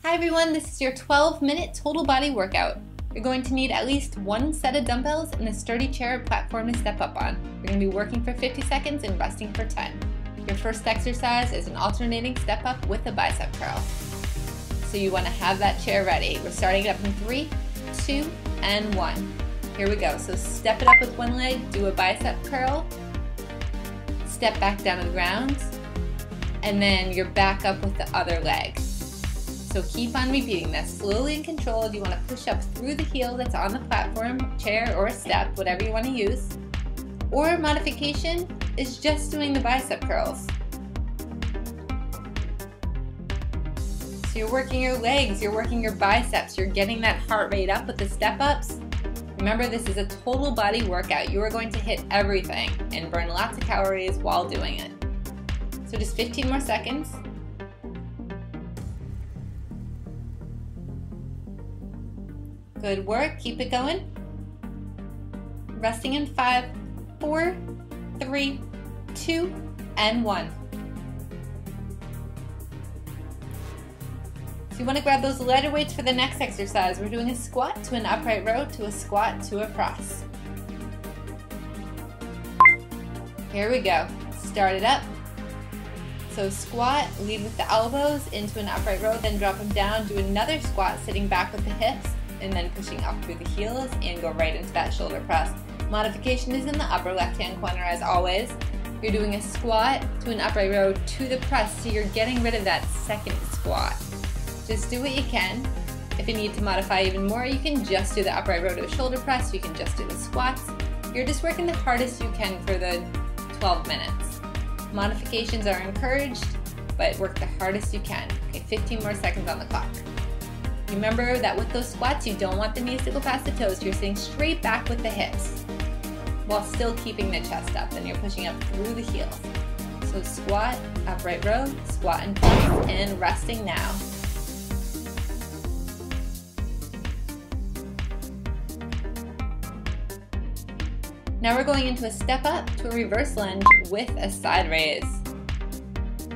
Hi everyone, this is your 12-minute total body workout. You're going to need at least one set of dumbbells and a sturdy chair or platform to step up on. You're going to be working for 50 seconds and resting for 10. Your first exercise is an alternating step up with a bicep curl. So you want to have that chair ready. We're starting it up in 3, 2, and 1. Here we go. So step it up with one leg, do a bicep curl, step back down to the ground, and then you're back up with the other leg. So keep on repeating this, slowly and controlled. You want to push up through the heel that's on the platform, chair, or a step, whatever you want to use. Or modification is just doing the bicep curls. So you're working your legs, you're working your biceps, you're getting that heart rate up with the step ups. Remember, this is a total body workout. You are going to hit everything and burn lots of calories while doing it. So just 15 more seconds. Good work, keep it going. Resting in 5, 4, 3, 2, and 1. So you want to grab those lighter weights for the next exercise. We're doing a squat to an upright row to a squat to a cross. Here we go. Start it up. So squat, lead with the elbows into an upright row, then drop them down, do another squat sitting back with the hips, and then pushing up through the heels and go right into that shoulder press. Modification is in the upper left-hand corner as always. You're doing a squat to an upright row to the press, so you're getting rid of that second squat. Just do what you can. If you need to modify even more, you can just do the upright row to a shoulder press, you can just do the squats. You're just working the hardest you can for the 12 minutes. Modifications are encouraged, but work the hardest you can. Okay, 15 more seconds on the clock. Remember that with those squats, you don't want the knees to go past the toes. You're sitting straight back with the hips while still keeping the chest up, and you're pushing up through the heels. So squat, upright row, squat and press, and resting now. Now we're going into a step up to a reverse lunge with a side raise.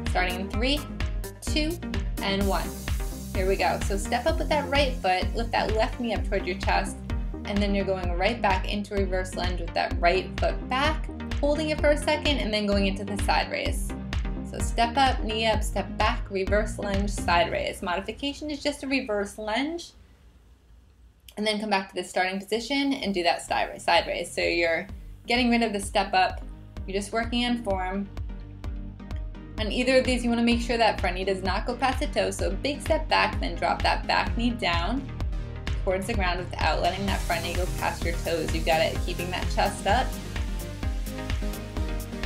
Starting in 3, 2, and 1. Here we go. So step up with that right foot, lift that left knee up toward your chest, and then you're going right back into reverse lunge with that right foot back, holding it for a second, and then going into the side raise. So step up, knee up, step back, reverse lunge, side raise. Modification is just a reverse lunge, and then come back to the starting position and do that side raise. So you're getting rid of the step up, you're just working on form. On either of these, you want to make sure that front knee does not go past the toe, so big step back, then drop that back knee down towards the ground without letting that front knee go past your toes. You got it, keeping that chest up.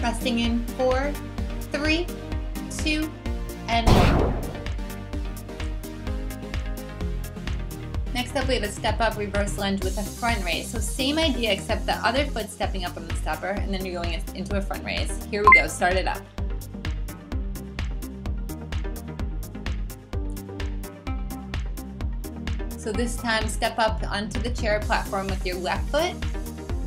Resting in 4, 3, 2, and 1. Next up, we have a step up reverse lunge with a front raise. So same idea, except the other foot stepping up on the stepper, and then you're going into a front raise. Here we go, start it up. So this time, step up onto the chair platform with your left foot,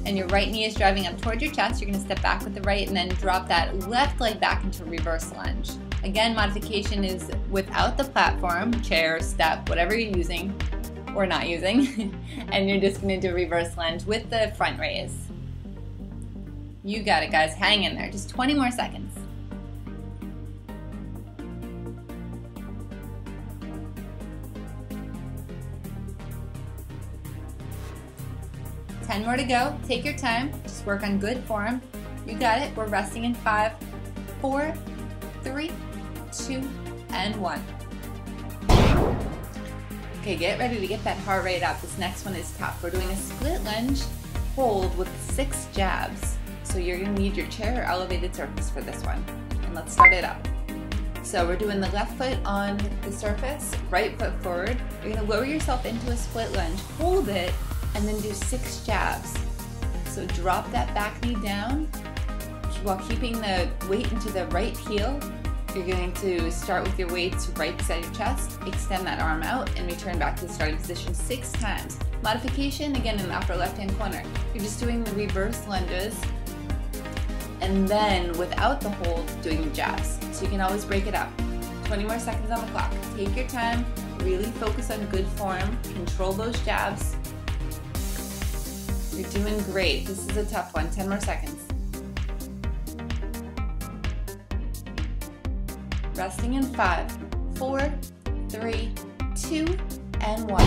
and your right knee is driving up toward your chest. You're going to step back with the right and then drop that left leg back into reverse lunge. Again, modification is without the platform, chair, step, whatever you're using or not using, and you're just going to do a reverse lunge with the front raise. You got it, guys. Hang in there. Just 20 more seconds. Ten more to go. Take your time. Just work on good form. You got it. We're resting in 5, 4, 3, 2, and 1. Okay, get ready to get that heart rate up. This next one is tough. We're doing a split lunge hold with 6 jabs. So you're going to need your chair or elevated surface for this one. And let's start it up. So we're doing the left foot on the surface, right foot forward. You're going to lower yourself into a split lunge, hold it, and then do 6 jabs. So drop that back knee down while keeping the weight into the right heel. You're going to start with your weights right beside your chest, extend that arm out, and return back to the starting position 6 times. Modification, again in the upper left-hand corner. You're just doing the reverse lunges, and then without the hold, doing the jabs. So you can always break it up. 20 more seconds on the clock. Take your time, Really focus on good form, control those jabs. You're doing great. This is a tough one. 10 more seconds. Resting in 5, 4, 3, 2, and 1.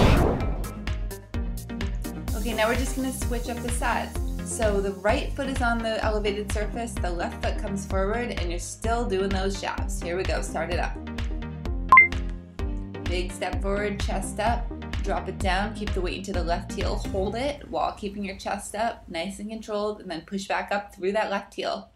Okay, now we're just gonna switch up the sides. So the right foot is on the elevated surface, the left foot comes forward, and you're still doing those jabs. Here we go, start it up. Big step forward, chest up, drop it down, keep the weight into the left heel, hold it while keeping your chest up, nice and controlled, and then push back up through that left heel.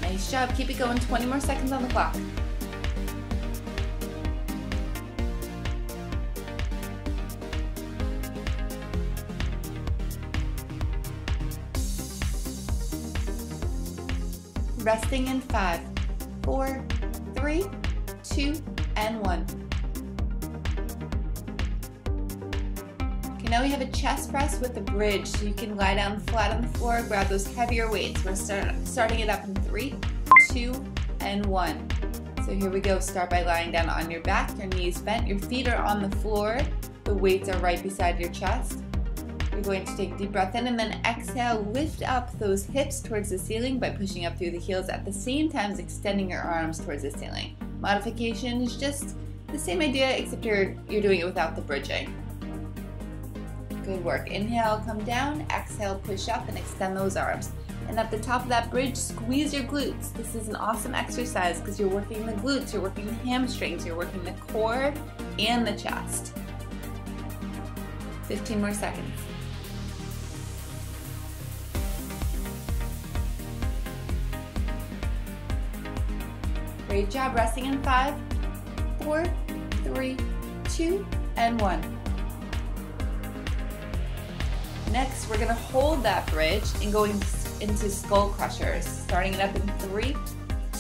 Nice job, keep it going, 20 more seconds on the clock. Resting in 5, 4, 3, 2, and 1. Okay, now we have a chest press with a bridge, so you can lie down flat on the floor, grab those heavier weights. We're starting it up in 3, 2, and 1. So here we go, start by lying down on your back, your knees bent, your feet are on the floor, the weights are right beside your chest. You're going to take a deep breath in and then exhale, lift up those hips towards the ceiling by pushing up through the heels at the same time as extending your arms towards the ceiling. Modification is just the same idea except you're doing it without the bridging. Good work. Inhale, come down, exhale, push up and extend those arms. And at the top of that bridge, squeeze your glutes. This is an awesome exercise because you're working the glutes, you're working the hamstrings, you're working the core and the chest. 15 more seconds. Great job, resting in 5, 4, 3, 2, and 1. Next, we're gonna hold that bridge and go into skull crushers, starting it up in 3,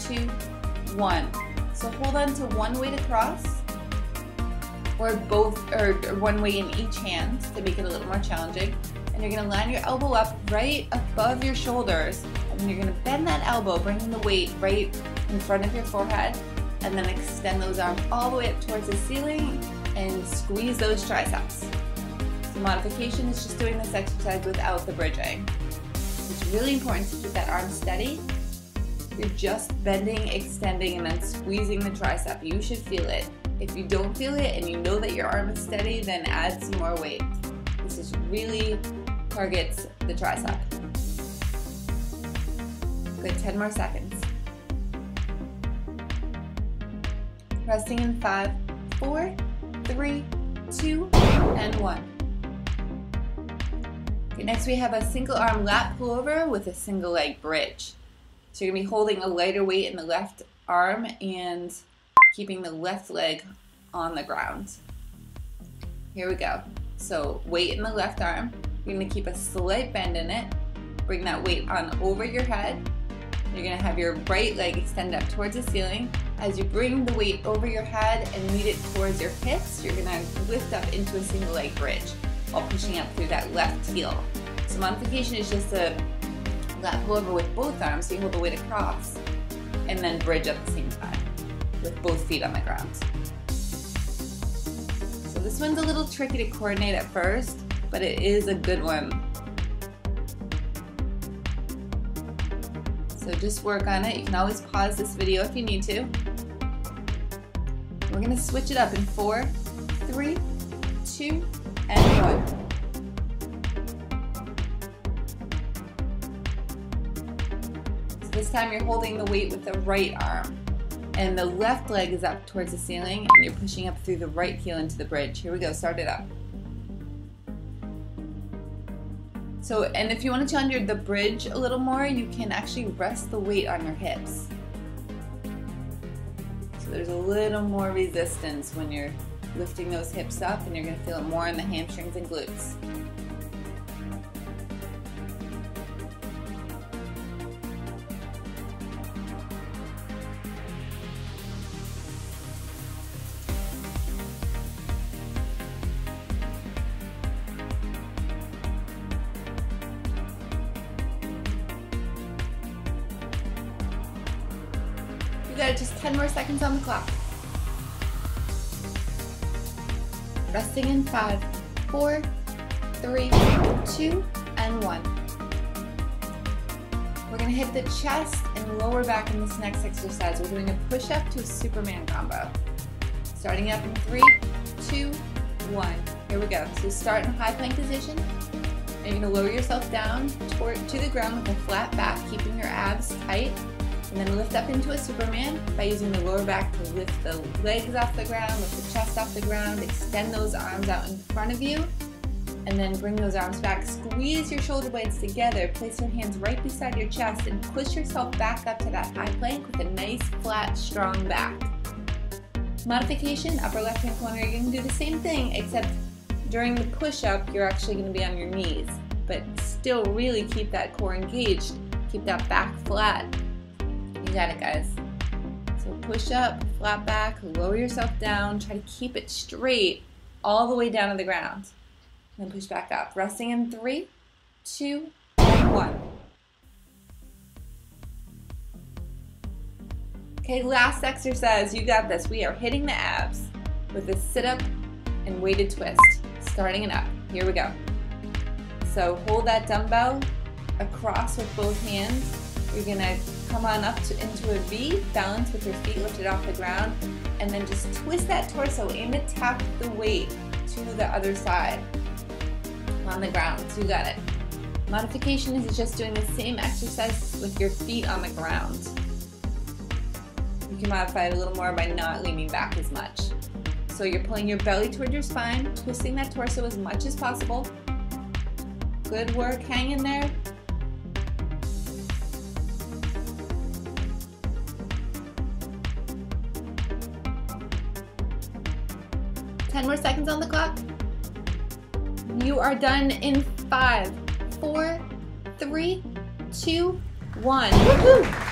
2, 1. So hold on to one weight across, or one weight in each hand to make it a little more challenging. And you're gonna line your elbow up right above your shoulders, and then you're gonna bend that elbow, bringing the weight right in front of your forehead, and then extend those arms all the way up towards the ceiling and squeeze those triceps. The modification is just doing this exercise without the bridging. It's really important to keep that arm steady. You're just bending, extending, and then squeezing the tricep. You should feel it. If you don't feel it and you know that your arm is steady, then add some more weight. This is really targets the tricep. Good, 10 more seconds. Resting in 5, 4, 3, 2, and 1. Okay, next we have a single arm lat pullover with a single leg bridge. So you're going to be holding a lighter weight in the left arm and keeping the left leg on the ground. Here we go. So weight in the left arm. You're going to keep a slight bend in it. Bring that weight on over your head. You're going to have your right leg extend up towards the ceiling. As you bring the weight over your head and lead it towards your hips, you're going to lift up into a single leg bridge while pushing up through that left heel. So modification is just a lat pullover with both arms, so you hold the weight across and then bridge at the same time with both feet on the ground. So this one's a little tricky to coordinate at first, but it is a good one. So just work on it. You can always pause this video if you need to. We're going to switch it up in 4, 3, 2, and 1. So this time you're holding the weight with the right arm, and the left leg is up towards the ceiling, and you're pushing up through the right heel into the bridge. Here we go, start it up. So, and if you want to challenge the bridge a little more, you can actually rest the weight on your hips. So there's a little more resistance when you're lifting those hips up, and you're going to feel it more in the hamstrings and glutes. You got just 10 more seconds on the clock. Resting in 5, 4, 3, 2, and 1. We're gonna hit the chest and lower back in this next exercise. We're doing a push-up to a Superman combo. Starting up in 3, 2, 1. Here we go. So start in a high plank position. And you're gonna lower yourself down to the ground with a flat back, keeping your abs tight. And then lift up into a Superman by using the lower back to lift the legs off the ground, lift the chest off the ground, extend those arms out in front of you, and then bring those arms back. Squeeze your shoulder blades together, place your hands right beside your chest, and push yourself back up to that high plank with a nice, flat, strong back. Modification, upper left-hand corner, you're going to do the same thing, except during the push-up, you're actually going to be on your knees, but still really keep that core engaged, keep that back flat. You got it, guys. So push up, flat back, lower yourself down, try to keep it straight all the way down to the ground. And push back up. Resting in 3, 2, and 1. Okay, last exercise. You got this. We are hitting the abs with a sit-up and weighted twist. Starting it up. Here we go. So hold that dumbbell across with both hands. You're gonna come on up into a V, balance with your feet lifted off the ground, and then just twist that torso. Aim to tap the weight to the other side on the ground. So you got it. Modification is just doing the same exercise with your feet on the ground. You can modify it a little more by not leaning back as much. So you're pulling your belly toward your spine, twisting that torso as much as possible. Good work, hang in there. Ten more seconds on the clock. You are done in 5, 4, 3, 2, 1. Woohoo!